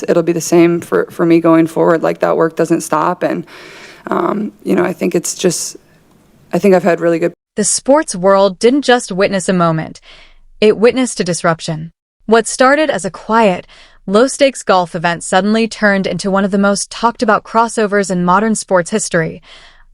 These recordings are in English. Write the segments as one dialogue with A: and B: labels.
A: It'll be the same for me going forward. Like, that work doesn't stop. And, I think I've had really good.
B: The sports world didn't just witness a moment. It witnessed a disruption. What started as a quiet, low-stakes golf event suddenly turned into one of the most talked-about crossovers in modern sports history,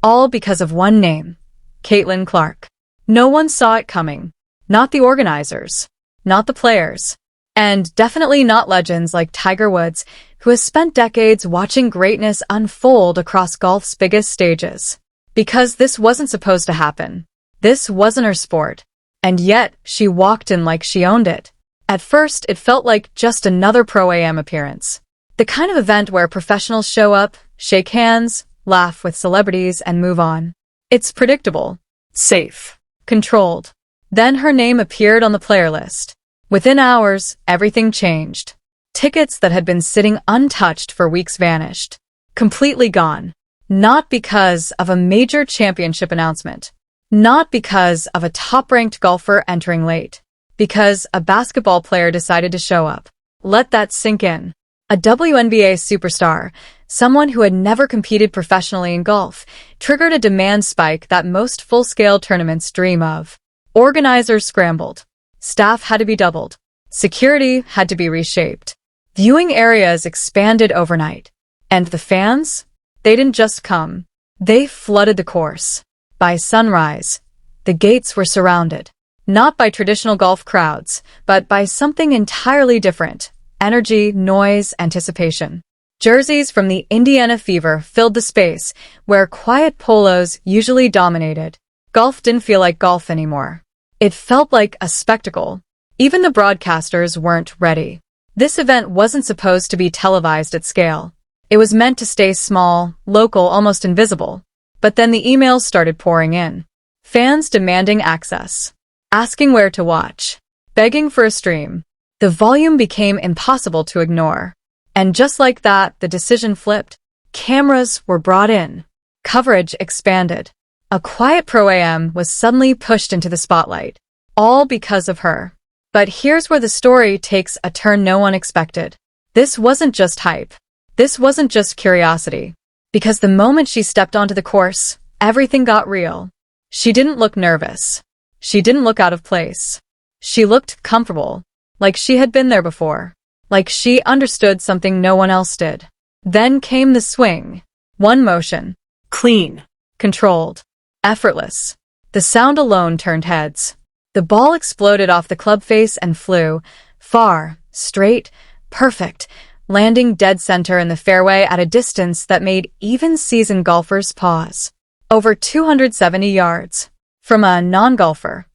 B: all because of one name, Caitlin Clark. No one saw it coming. Not the organizers, not the players, and definitely not legends like Tiger Woods, who has spent decades watching greatness unfold across golf's biggest stages. Because this wasn't supposed to happen. This wasn't her sport. And yet, she walked in like she owned it. At first, it felt like just another Pro-Am appearance. The kind of event where professionals show up, shake hands, laugh with celebrities, and move on. It's predictable, safe, controlled. Then her name appeared on the player list. Within hours, everything changed. Tickets that had been sitting untouched for weeks vanished. Completely gone. Not because of a major championship announcement. Not because of a top-ranked golfer entering late. Because a basketball player decided to show up. Let that sink in. A WNBA superstar, someone who had never competed professionally in golf, triggered a demand spike that most full-scale tournaments dream of. Organizers scrambled. Staff had to be doubled. Security had to be reshaped. Viewing areas expanded overnight. And the fans? They didn't just come. They flooded the course. By sunrise, the gates were surrounded. Not by traditional golf crowds, but by something entirely different. Energy, noise, anticipation. Jerseys from the Indiana Fever filled the space, where quiet polos usually dominated. Golf didn't feel like golf anymore. It felt like a spectacle. Even the broadcasters weren't ready. This event wasn't supposed to be televised at scale. It was meant to stay small, local, almost invisible. But then the emails started pouring in. Fans demanding access. Asking where to watch. Begging for a stream. The volume became impossible to ignore. And just like that, the decision flipped. Cameras were brought in. Coverage expanded. A quiet Pro-Am was suddenly pushed into the spotlight. All because of her. But here's where the story takes a turn no one expected. This wasn't just hype. This wasn't just curiosity. Because the moment she stepped onto the course, everything got real. She didn't look nervous. She didn't look out of place. She looked comfortable, like she had been there before, like she understood something no one else did. Then came the swing. One motion. Clean. Controlled. Effortless. The sound alone turned heads. The ball exploded off the club face and flew, far, straight, perfect, landing dead center in the fairway at a distance that made even seasoned golfers pause. Over 270 yards. From a non-golfer.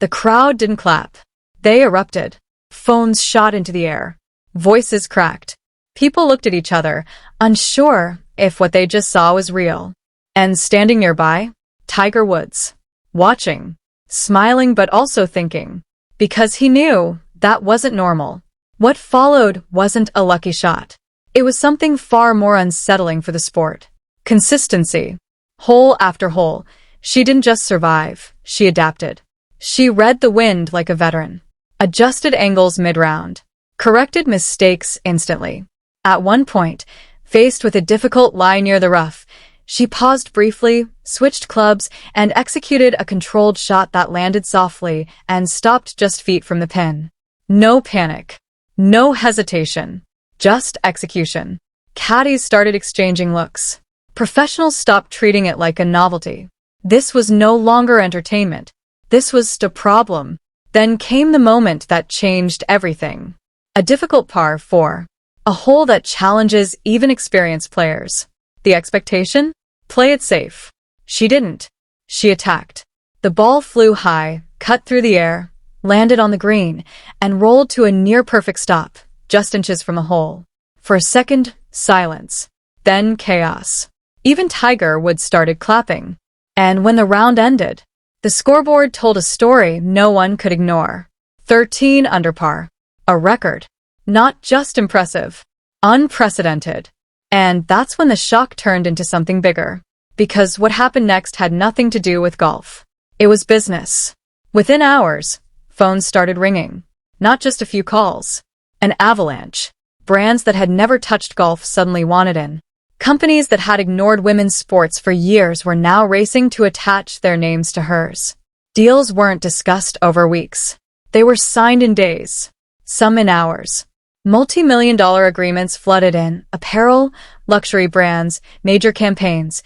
B: The crowd didn't clap. They erupted. Phones shot into the air. Voices cracked. People looked at each other, unsure if what they just saw was real. And standing nearby, Tiger Woods. Watching. Smiling but also thinking. Because he knew that wasn't normal. What followed wasn't a lucky shot. It was something far more unsettling for the sport. Consistency. Hole after hole. She didn't just survive, she adapted. She read the wind like a veteran. Adjusted angles mid-round. Corrected mistakes instantly. At one point, faced with a difficult lie near the rough, she paused briefly, switched clubs, and executed a controlled shot that landed softly and stopped just feet from the pin. No panic. No hesitation. Just execution. Caddies started exchanging looks. Professionals stopped treating it like a novelty. This was no longer entertainment. This was a problem. Then came the moment that changed everything. A difficult par 4. A hole that challenges even experienced players. The expectation? Play it safe. She didn't. She attacked. The ball flew high, cut through the air, landed on the green, and rolled to a near-perfect stop, just inches from the hole. For a second, silence. Then chaos. Even Tiger Woods started clapping. And when the round ended, the scoreboard told a story no one could ignore. 13 under par. A record. Not just impressive. Unprecedented. And that's when the shock turned into something bigger. Because what happened next had nothing to do with golf. It was business. Within hours, phones started ringing. Not just a few calls. An avalanche. Brands that had never touched golf suddenly wanted in. Companies that had ignored women's sports for years were now racing to attach their names to hers. Deals weren't discussed over weeks. They were signed in days, some in hours. Multi-million-dollar agreements flooded in: apparel, luxury brands, major campaigns,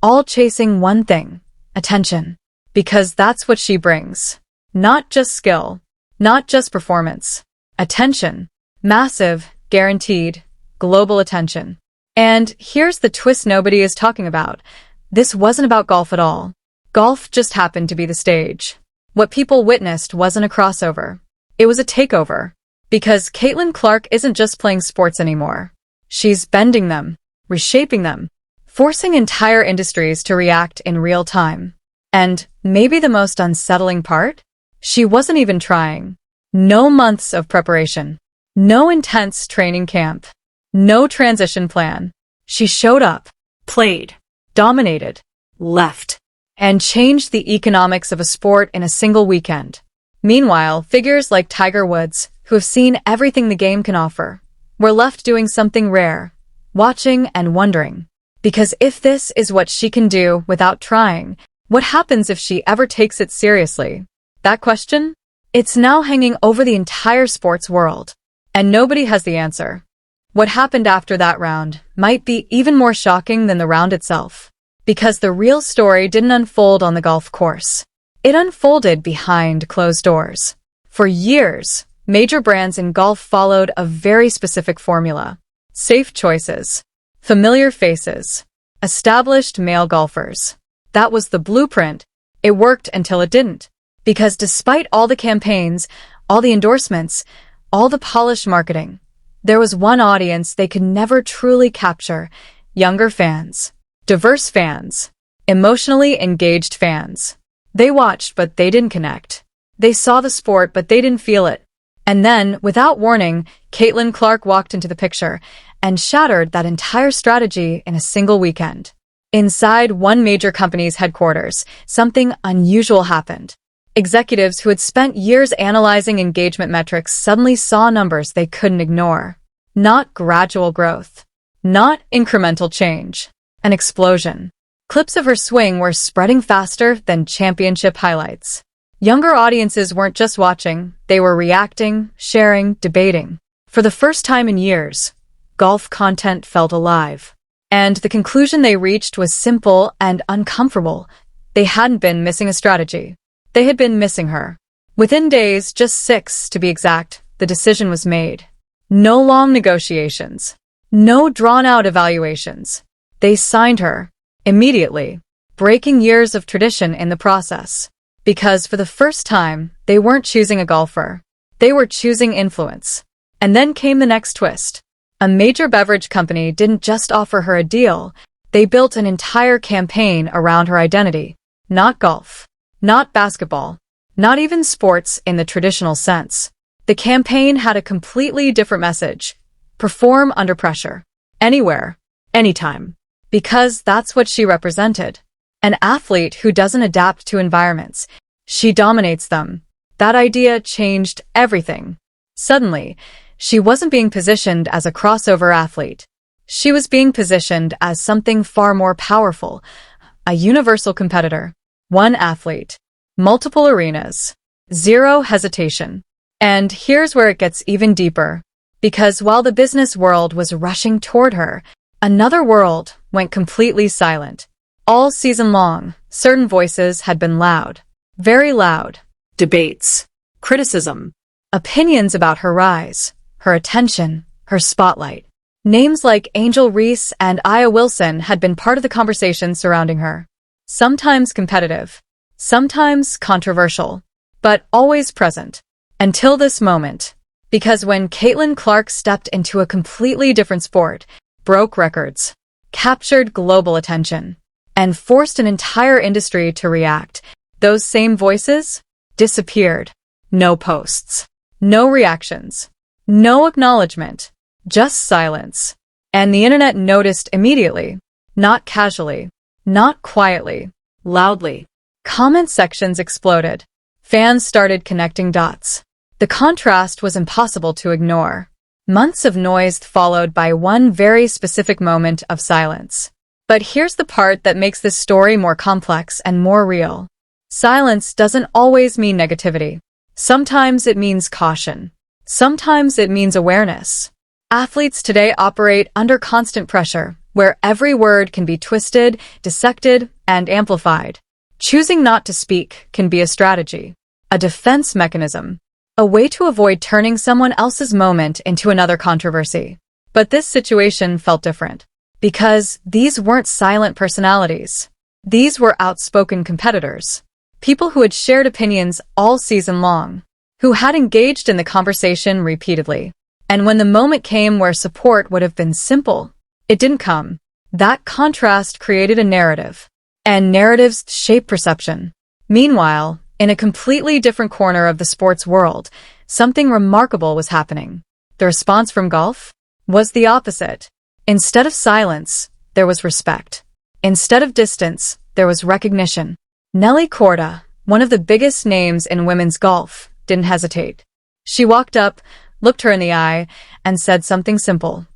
B: all chasing one thing: attention. Because that's what she brings. Not just skill, not just performance. Attention. Massive, guaranteed, global attention. And here's the twist nobody is talking about. This wasn't about golf at all. Golf just happened to be the stage. What people witnessed wasn't a crossover. It was a takeover. Because Caitlin Clark isn't just playing sports anymore. She's bending them, reshaping them, forcing entire industries to react in real time. And maybe the most unsettling part? She wasn't even trying. No months of preparation. No intense training camp. No transition plan. She showed up, played, dominated, left, and changed the economics of a sport in a single weekend. Meanwhile, figures like Tiger Woods, who have seen everything the game can offer, were left doing something rare, watching and wondering. Because if this is what she can do without trying, what happens if she ever takes it seriously? That question? It's now hanging over the entire sports world. And nobody has the answer. What happened after that round might be even more shocking than the round itself. Because the real story didn't unfold on the golf course. It unfolded behind closed doors. For years, major brands in golf followed a very specific formula. Safe choices, familiar faces, established male golfers. That was the blueprint. It worked until it didn't. Because despite all the campaigns, all the endorsements, all the polished marketing, there was one audience they could never truly capture: younger fans, diverse fans, emotionally engaged fans. They watched, but they didn't connect. They saw the sport, but they didn't feel it. And then, without warning, Caitlin Clark walked into the picture and shattered that entire strategy in a single weekend. Inside one major company's headquarters, something unusual happened. Executives who had spent years analyzing engagement metrics suddenly saw numbers they couldn't ignore. Not gradual growth. Not incremental change. An explosion. Clips of her swing were spreading faster than championship highlights. Younger audiences weren't just watching, they were reacting, sharing, debating. For the first time in years, golf content felt alive. And the conclusion they reached was simple and uncomfortable. They hadn't been missing a strategy. They had been missing her. Within days, just 6 to be exact, the decision was made. No long negotiations. No drawn-out evaluations. They signed her. Immediately. Breaking years of tradition in the process. Because for the first time, they weren't choosing a golfer. They were choosing influence. And then came the next twist. A major beverage company didn't just offer her a deal. They built an entire campaign around her identity. Not golf. Not basketball. Not even sports in the traditional sense. The campaign had a completely different message. Perform under pressure. Anywhere. Anytime. Because that's what she represented. An athlete who doesn't adapt to environments. She dominates them. That idea changed everything. Suddenly, she wasn't being positioned as a crossover athlete. She was being positioned as something far more powerful. A universal competitor. One athlete. Multiple arenas. Zero hesitation. And here's where it gets even deeper. Because while the business world was rushing toward her, another world went completely silent. All season long, certain voices had been loud. Very loud. Debates. Criticism. Opinions about her rise. Her attention. Her spotlight. Names like Angel Reese and Aya Wilson had been part of the conversation surrounding her. Sometimes competitive. Sometimes controversial. But always present. Until this moment. Because when Caitlin Clark stepped into a completely different sport, broke records, captured global attention, and forced an entire industry to react, those same voices disappeared. No posts. No reactions. No acknowledgement. Just silence. And the internet noticed immediately. Not casually. Not quietly. Loudly. Comment sections exploded. Fans started connecting dots. The contrast was impossible to ignore. Months of noise followed by one very specific moment of silence. But here's the part that makes this story more complex and more real. Silence doesn't always mean negativity. Sometimes it means caution. Sometimes it means awareness. Athletes today operate under constant pressure, where every word can be twisted, dissected, and amplified. Choosing not to speak can be a strategy, a defense mechanism, a way to avoid turning someone else's moment into another controversy. But this situation felt different, because these weren't silent personalities. These were outspoken competitors, people who had shared opinions all season long, who had engaged in the conversation repeatedly. And when the moment came where support would have been simple, it didn't come. That contrast created a narrative, and narratives shape perception. Meanwhile, in a completely different corner of the sports world, something remarkable was happening. The response from golf was the opposite. Instead of silence, there was respect. Instead of distance, there was recognition. Nelly Korda, one of the biggest names in women's golf, didn't hesitate. She walked up, looked her in the eye, and said something simple.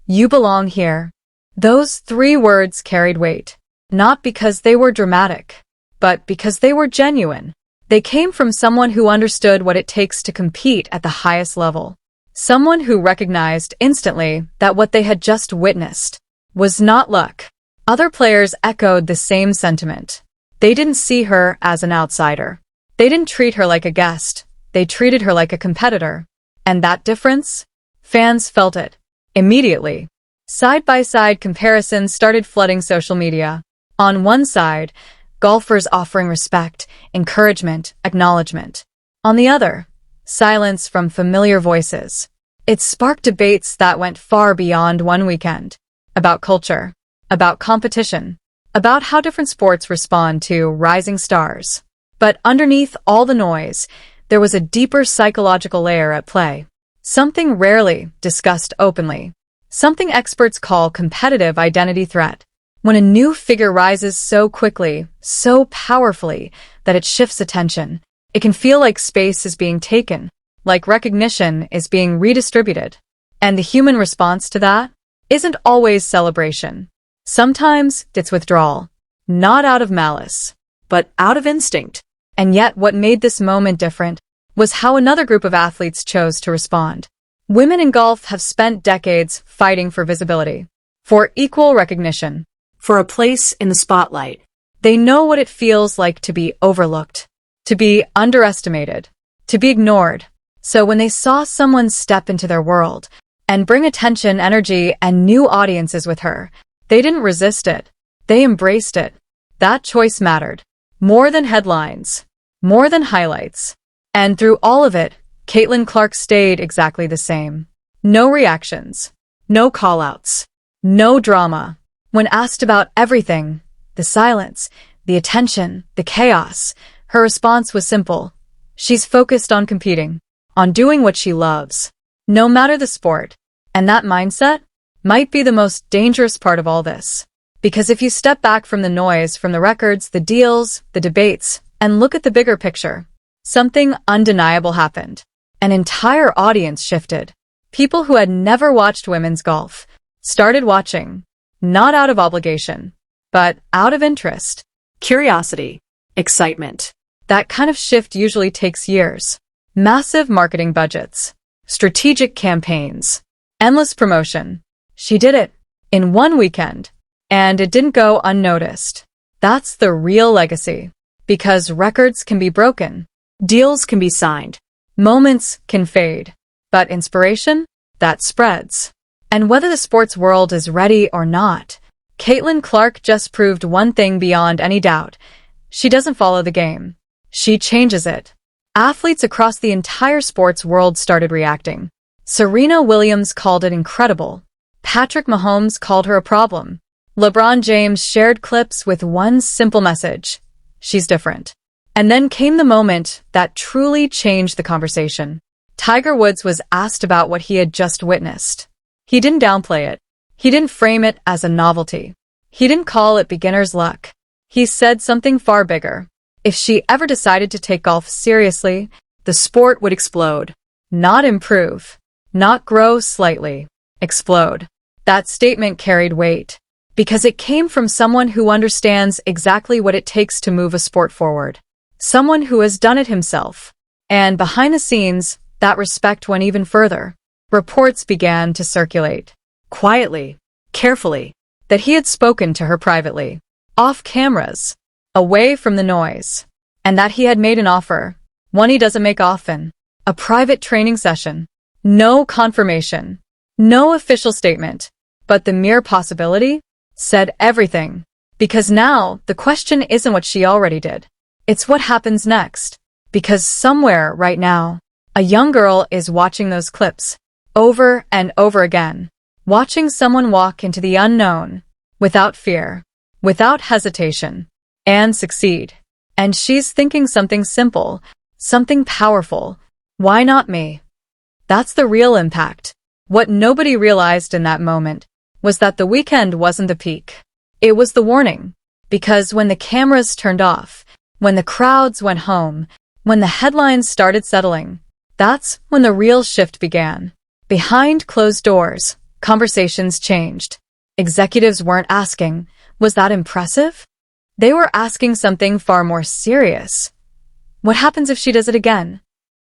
B: "You belong here." Those 3 words carried weight, not because they were dramatic, but because they were genuine. They came from someone who understood what it takes to compete at the highest level. Someone who recognized instantly that what they had just witnessed was not luck. Other players echoed the same sentiment. They didn't see her as an outsider. They didn't treat her like a guest. They treated her like a competitor. And that difference? Fans felt it. Immediately. Side-by-side comparisons started flooding social media. On one side, golfers offering respect, encouragement, acknowledgement. On the other, silence from familiar voices. It sparked debates that went far beyond one weekend. About culture, about competition, about how different sports respond to rising stars. But underneath all the noise, there was a deeper psychological layer at play. Something rarely discussed openly. Something experts call competitive identity threat. When a new figure rises so quickly, so powerfully, that it shifts attention, it can feel like space is being taken, like recognition is being redistributed. And the human response to that isn't always celebration. Sometimes it's withdrawal, not out of malice, but out of instinct. And yet what made this moment different was how another group of athletes chose to respond. Women in golf have spent decades fighting for visibility, for equal recognition,
C: for a place in the spotlight.
B: They know what it feels like to be overlooked, to be underestimated, to be ignored. So when they saw someone step into their world and bring attention, energy, and new audiences with her, they didn't resist it. They embraced it. That choice mattered. More than headlines. More than highlights. And through all of it, Caitlin Clark stayed exactly the same. No reactions. No call-outs. No drama. When asked about everything, the silence, the attention, the chaos, her response was simple. She's focused on competing, on doing what she loves, no matter the sport. And that mindset might be the most dangerous part of all this. Because if you step back from the noise, from the records, the deals, the debates, and look at the bigger picture, something undeniable happened. An entire audience shifted. People who had never watched women's golf started watching, not out of obligation, but out of interest.
C: Curiosity. Excitement.
B: That kind of shift usually takes years. Massive marketing budgets. Strategic campaigns. Endless promotion. She did it in one weekend. And it didn't go unnoticed. That's the real legacy. Because records can be broken.
C: Deals can be signed.
B: Moments can fade. But inspiration? That spreads. And whether the sports world is ready or not, Caitlin Clark just proved one thing beyond any doubt. She doesn't follow the game. She changes it. Athletes across the entire sports world started reacting. Serena Williams called it incredible. Patrick Mahomes called her a problem. LeBron James shared clips with one simple message. She's different. And then came the moment that truly changed the conversation. Tiger Woods was asked about what he had just witnessed. He didn't downplay it. He didn't frame it as a novelty. He didn't call it beginner's luck. He said something far bigger. If she ever decided to take golf seriously, the sport would explode, not improve. not grow slightly, explode. That statement carried weight because it came from someone who understands exactly what it takes to move a sport forward. Someone who has done it himself. And behind the scenes, that respect went even further. Reports began to circulate, quietly, carefully, that he had spoken to her privately, off cameras, away from the noise, and that he had made an offer, one he doesn't make often, a private training session. No confirmation, no official statement, but the mere possibility said everything. Because now, the question isn't what she already did. It's what happens next. Because somewhere right now, a young girl is watching those clips, over and over again, watching someone walk into the unknown, without fear, without hesitation, and succeed. And she's thinking something simple, something powerful. Why not me? That's the real impact. What nobody realized in that moment was that the weekend wasn't the peak. It was the warning. Because when the cameras turned off, when the crowds went home, when the headlines started settling, that's when the real shift began. Behind closed doors, conversations changed. Executives weren't asking, "Was that impressive?" They were asking something far more serious. What happens if she does it again?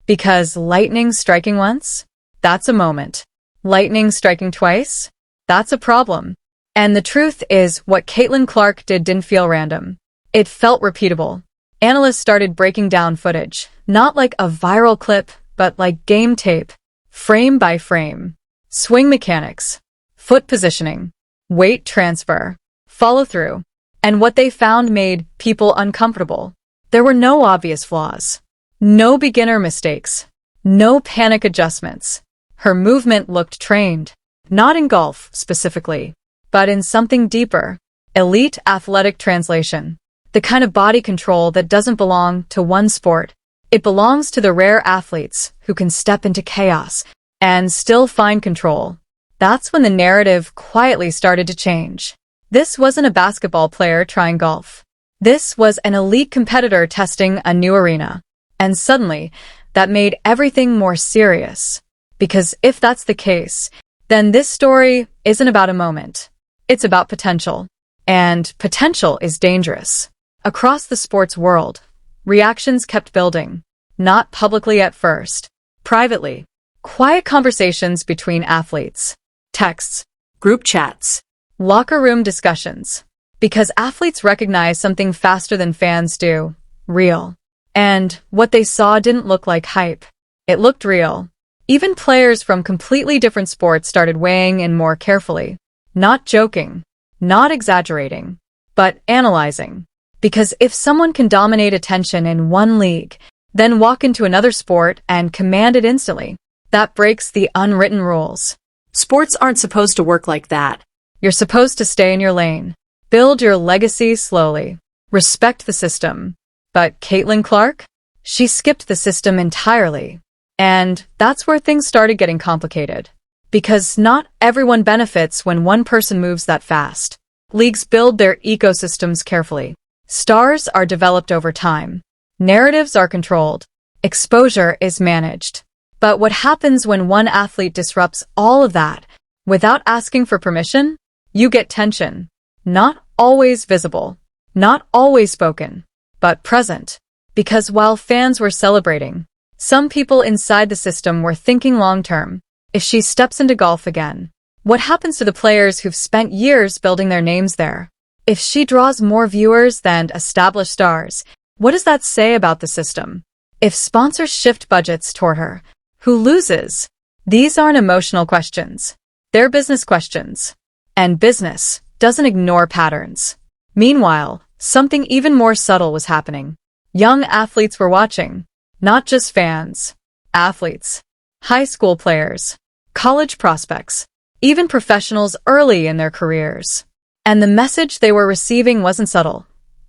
B: Because lightning striking once? That's a moment. Lightning striking twice? That's a problem. And the truth is, what Caitlin Clark didn't feel random. It felt repeatable. Analysts started breaking down footage, not like a viral clip, but like game tape, frame by frame. Swing mechanics, foot positioning, weight transfer, follow-through. And what they found made people uncomfortable. There were no obvious flaws. No beginner mistakes. No panic adjustments. Her movement looked trained. Not in golf, specifically, but in something deeper. Elite athletic translation. The kind of body control that doesn't belong to one sport. It belongs to the rare athletes who can step into chaos and still find control. That's when the narrative quietly started to change. This wasn't a basketball player trying golf. This was an elite competitor testing a new arena. And suddenly, that made everything more serious. Because if that's the case, then this story isn't about a moment. It's about potential. And potential is dangerous. Across the sports world, reactions kept building. Not publicly at first. Privately. Quiet conversations between athletes. Texts.
C: Group chats.
B: Locker room discussions. Because athletes recognize something faster than fans do. Real. And what they saw didn't look like hype. It looked real. Even players from completely different sports started weighing in more carefully. Not joking. Not exaggerating. But analyzing. Because if someone can dominate attention in one league, then walk into another sport and command it instantly, that breaks the unwritten rules.
C: Sports aren't supposed to work like that.
B: You're supposed to stay in your lane. Build your legacy slowly. Respect the system. But Caitlin Clark? She skipped the system entirely. And that's where things started getting complicated. Because not everyone benefits when one person moves that fast. Leagues build their ecosystems carefully. Stars are developed over time. Narratives are controlled. Exposure is managed. But what happens when one athlete disrupts all of that without asking for permission? You get tension. Not always visible. Not always spoken. But present. Because while fans were celebrating, some people inside the system were thinking long-term. If she steps into golf again, what happens to the players who've spent years building their names there? If she draws more viewers than established stars, what does that say about the system? If sponsors shift budgets toward her, who loses? These aren't emotional questions. They're business questions. And business doesn't ignore patterns. Meanwhile, something even more subtle was happening. Young athletes were watching. Not just fans. Athletes. High school players. College prospects. Even professionals early in their careers. And the message they were receiving wasn't subtle.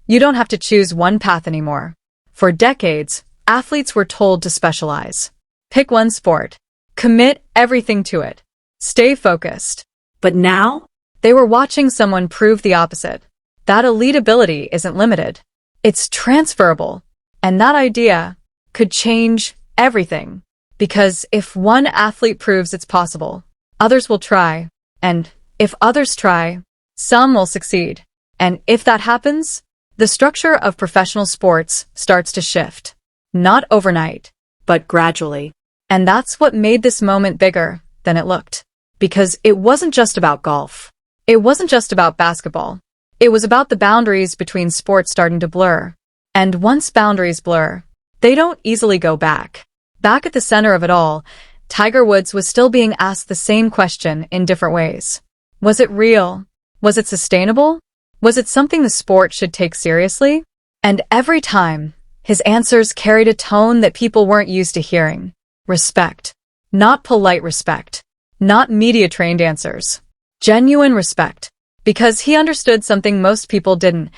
B: You don't have to choose one path anymore. For decades, athletes were told to specialize. Pick one sport. Commit everything to it. Stay focused.
C: But now?
B: They were watching someone prove the opposite. That elite ability isn't limited. It's transferable. And that idea could change everything. Because if one athlete proves it's possible, others will try. And if others try, some will succeed. And if that happens, the structure of professional sports starts to shift. Not overnight,
C: but gradually.
B: and that's what made this moment bigger than it looked. Because it wasn't just about golf. It wasn't just about basketball. It was about the boundaries between sports starting to blur. And once boundaries blur, they don't easily go back. Back at the center of it all, Tiger Woods was still being asked the same question in different ways. Was it real? Was it sustainable? Was it something the sport should take seriously? And every time, his answers carried a tone that people weren't used to hearing. Respect. Not polite respect. Not media-trained answers. Genuine respect. Because he understood something most people didn't.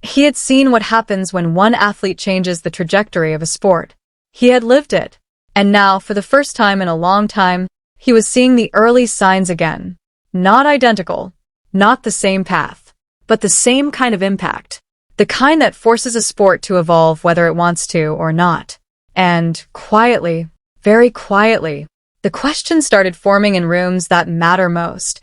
B: He had seen what happens when one athlete changes the trajectory of a sport. He had lived it. And now, for the first time in a long time, he was seeing the early signs again. Not identical. Not the same path.
C: But the same kind of impact.
B: The kind that forces a sport to evolve whether it wants to or not. And quietly, very quietly, the question started forming in rooms that matter most.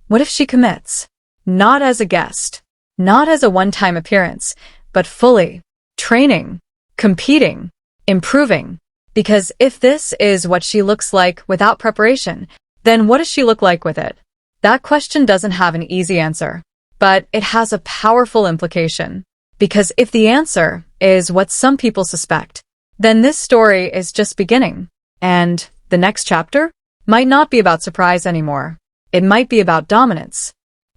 B: What if she commits? Not as a guest. Not as a one-time appearance, but fully. Training. Competing. Improving. Because if this is what she looks like without preparation, then what does she look like with it? That question doesn't have an easy answer. But it has a powerful implication. Because if the answer is what some people suspect, then this story is just beginning. And the next chapter might not be about surprise anymore. It might be about dominance.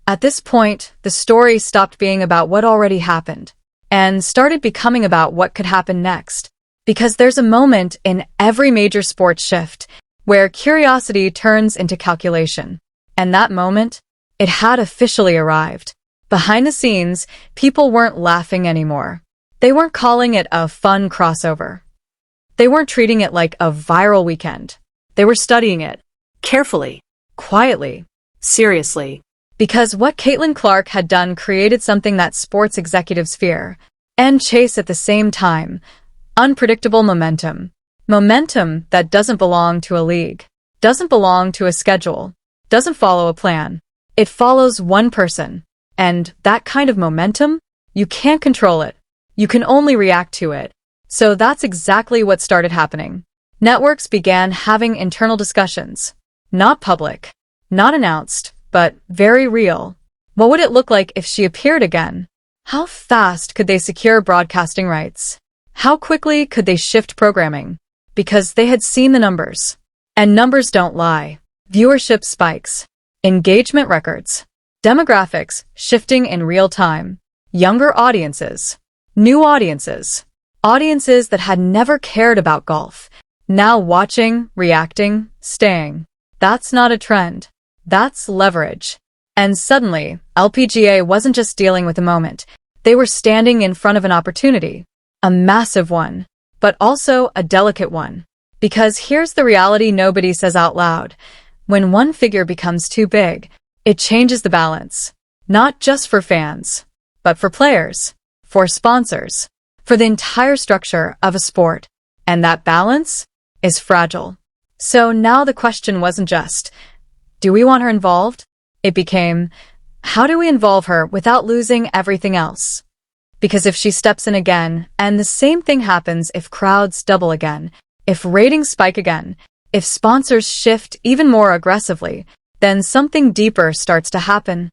B: At this point, the story stopped being about what already happened and started becoming about what could happen next. Because there's a moment in every major sports shift where curiosity turns into calculation. And that moment, it had officially arrived. Behind the scenes, people weren't laughing anymore. They weren't calling it a fun crossover. They weren't treating it like a viral weekend. They were studying it.
C: Carefully.
B: Quietly.
C: Seriously.
B: Because what Caitlin Clark had done created something that sports executives fear and chase at the same time. Unpredictable momentum. Momentum that doesn't belong to a league. Doesn't belong to a schedule. Doesn't follow a plan. It follows one person. And that kind of momentum, you can't control it. You can only react to it. So that's exactly what started happening. Networks began having internal discussions. Not public. Not announced, but very real. What would it look like if she appeared again? How fast could they secure broadcasting rights? How quickly could they shift programming? Because they had seen the numbers. And numbers don't lie. Viewership spikes. Engagement records. Demographics shifting in real time. Younger audiences. New audiences. Audiences that had never cared about golf. Now watching, reacting, staying. That's not a trend. That's leverage. And suddenly, LPGA wasn't just dealing with a moment. They were standing in front of an opportunity. A massive one. But also a delicate one. Because here's the reality nobody says out loud. When one figure becomes too big, it changes the balance. Not just for fans, but for players, for sponsors, for the entire structure of a sport. And that balance is fragile. So now the question wasn't just, do we want her involved? It became, how do we involve her without losing everything else? Because if she steps in again, and the same thing happens if crowds double again, if ratings spike again, if sponsors shift even more aggressively, then something deeper starts to happen.